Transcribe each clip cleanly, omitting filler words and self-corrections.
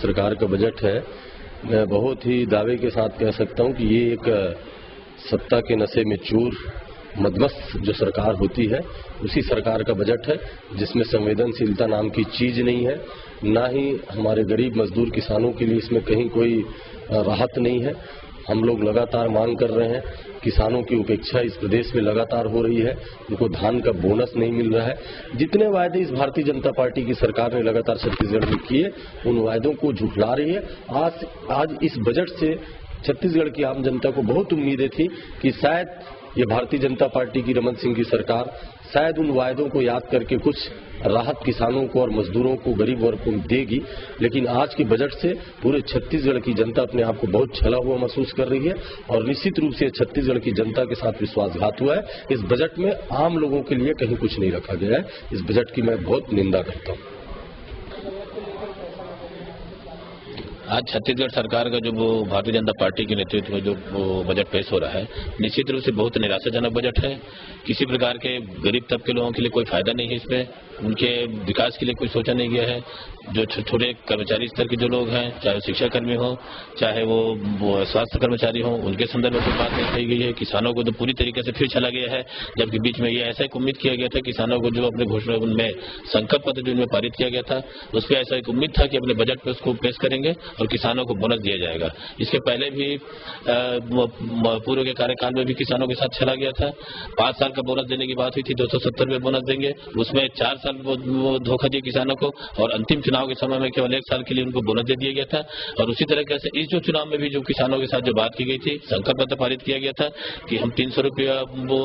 सरकार का बजट है, मैं बहुत ही दावे के साथ कह सकता हूं कि ये एक सत्ता के नशे में चूर मदमस्त जो सरकार होती है उसी सरकार का बजट है, जिसमें संवेदनशीलता नाम की चीज नहीं है, ना ही हमारे गरीब मजदूर किसानों के लिए इसमें कहीं कोई राहत नहीं है। हम लोग लगातार मांग कर रहे हैं, किसानों की उपेक्षा इस प्रदेश में लगातार हो रही है, उनको धान का बोनस नहीं मिल रहा है। जितने वायदे इस भारतीय जनता पार्टी की सरकार ने लगातार छत्तीसगढ़ में किए, उन वायदों को झुठला रही है। आज इस बजट से छत्तीसगढ़ की आम जनता को बहुत उम्मीदें थी कि शायद ये भारतीय जनता पार्टी की रमन सिंह की सरकार शायद उन वायदों को याद करके कुछ राहत किसानों को और मजदूरों को, गरीब वर्ग को देगी, लेकिन आज के बजट से पूरे छत्तीसगढ़ की जनता अपने आप को बहुत छला हुआ महसूस कर रही है और निश्चित रूप से छत्तीसगढ़ की जनता के साथ विश्वासघात हुआ है। इस बजट में आम लोगों के लिए कहीं कुछ नहीं रखा गया है। इस बजट की मैं बहुत निंदा करता हूं। आज छत्तीसगढ़ सरकार का जो वो भारतीय जनता पार्टी के नेतृत्व में जो वो बजट पेश हो रहा है, निश्चित रूप से बहुत निराशाजनक बजट है। किसी प्रकार के गरीब तबके लोगों के लिए कोई फायदा नहीं है इसमें, उनके विकास के लिए कोई सोचा नहीं गया है। जो छोटे कर्मचारी स्तर के जो लोग हैं, चाहे शिक्षा कर्मी हो, चाहे वो स्वास्थ्य कर्मचारी हो, उनके संदर्भ में कोई बात नहीं कही गई है। किसानों को तो पूरी तरीके से फिर चला गया है, जबकि बीच में ये ऐसा एक उम्मीद किया गया था किसानों को जो अपने घोषणा में संकल्प पत्र जो इनमें पारित किया गया था, उस पर ऐसा एक उम्मीद था कि अपने बजट में उसको पेश करेंगे और किसानों को बोनस दिया जाएगा। इसके पहले भी पूर्व के कार्यकाल में भी किसानों के साथ चला गया था। 5 साल का बोनस देने की बात हुई थी, 270 रुपये बोनस देंगे, उसमें 4 साल वो धोखा दिया किसानों को और अंतिम चुनाव के समय में केवल 1 साल के लिए उनको बोनस दे दिया गया था। और उसी तरीके से इस जो चुनाव में भी जो किसानों के साथ जो बात की गई थी, संकल्प पत्र पारित किया गया था कि हम 300 रुपया वो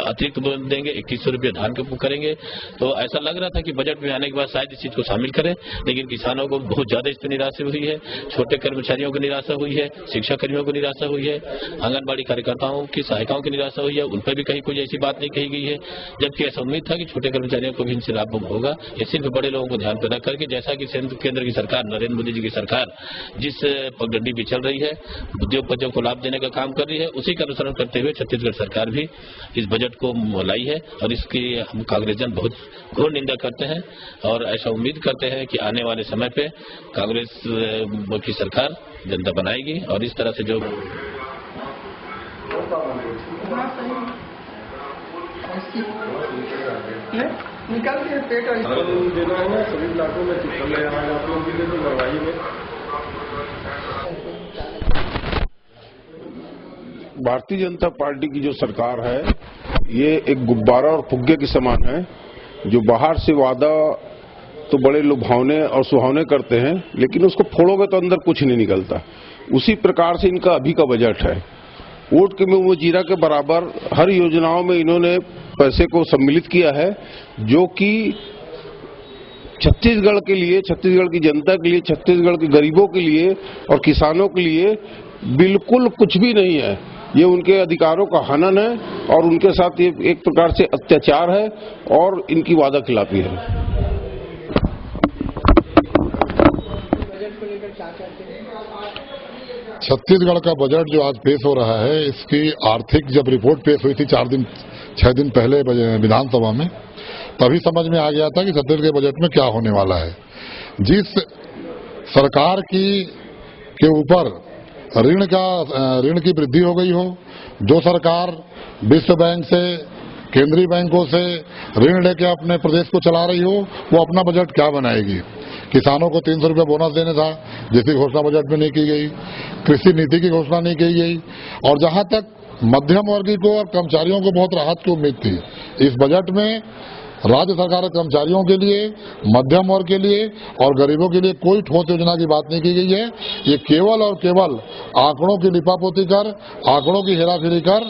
अतिरिक्त देंगे, 2100 रुपया धान के ऊपर करेंगे। तो ऐसा लग रहा था कि बजट में आने के बाद शायद इस चीज को शामिल करें, लेकिन किसानों को बहुत ज्यादा इस पर निराशा हुई है। छोटे कर्मचारियों को निराशा हुई है, शिक्षा कर्मियों को निराशा हुई है, आंगनबाड़ी कार्यकर्ताओं की सहायिकाओं की निराशा हुई है, उन पर भी कहीं कोई ऐसी बात नहीं कही गई है। जबकि ऐसा उम्मीद था कि छोटे कर्मचारियों को भी इनसे लाभ होगा। ये सिर्फ बड़े लोगों को ध्यान पैदा करके, जैसा कि केंद्र की सरकार, नरेंद्र मोदी जी की सरकार जिस पगडंडी पे चल रही है, उद्योगपतियों को लाभ देने का काम कर रही है, उसी का अनुसरण करते हुए छत्तीसगढ़ सरकार भी इस बजट को लाई है और इसकी हम कांग्रेसजन बहुत घोर निंदा करते हैं और ऐसा उम्मीद करते हैं कि आने वाले समय पे कांग्रेस की सरकार जनता बनाएगी और इस तरह से जो निकल के पेट देना है ना, सभी इलाकों में चिपक गया है, आप लोग भी दे दो मरवाई में। भारतीय जनता पार्टी की जो सरकार है, ये एक गुब्बारा और फुग्गे के समान है, जो बाहर से वादा तो बड़े लुभावने और सुहावने करते हैं, लेकिन उसको फोड़ोगे तो अंदर कुछ नहीं निकलता। उसी प्रकार से इनका अभी का बजट है। वोट के मुंह में जीरा के बराबर हर योजनाओं में इन्होंने पैसे को सम्मिलित किया है, जो कि छत्तीसगढ़ के लिए, छत्तीसगढ़ की जनता के लिए, छत्तीसगढ़ के गरीबों के लिए और किसानों के लिए बिल्कुल कुछ भी नहीं है। ये उनके अधिकारों का हनन है और उनके साथ ये एक प्रकार से अत्याचार है और इनकी वादा खिलाफी है। छत्तीसगढ़ का बजट जो आज पेश हो रहा है, इसकी आर्थिक जब रिपोर्ट पेश हुई थी 6 दिन पहले विधानसभा में, तभी समझ में आ गया था कि छत्तीसगढ़ के बजट में क्या होने वाला है। जिस सरकार के ऊपर ऋण की वृद्धि हो गई हो, जो सरकार विश्व बैंक से, केंद्रीय बैंकों से ऋण लेके अपने प्रदेश को चला रही हो, वो अपना बजट क्या बनाएगी। किसानों को 300 रुपये बोनस देने था, जिसकी घोषणा बजट में नहीं की गई। कृषि नीति की घोषणा नहीं की गई। और जहां तक मध्यम वर्गीय को और कर्मचारियों को बहुत राहत की उम्मीद थी, इस बजट में राज्य सरकार के कर्मचारियों के लिए, मध्यम वर्ग के लिए और गरीबों के लिए कोई ठोस योजना की बात नहीं की गई है। ये केवल और केवल आंकड़ों की लिपापोती कर, आंकड़ों की हेराफेरी कर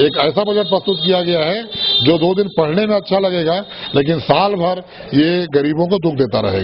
एक ऐसा बजट प्रस्तुत किया गया है जो 2 दिन पढ़ने में अच्छा लगेगा, लेकिन साल भर ये गरीबों को दुख देता रहेगा।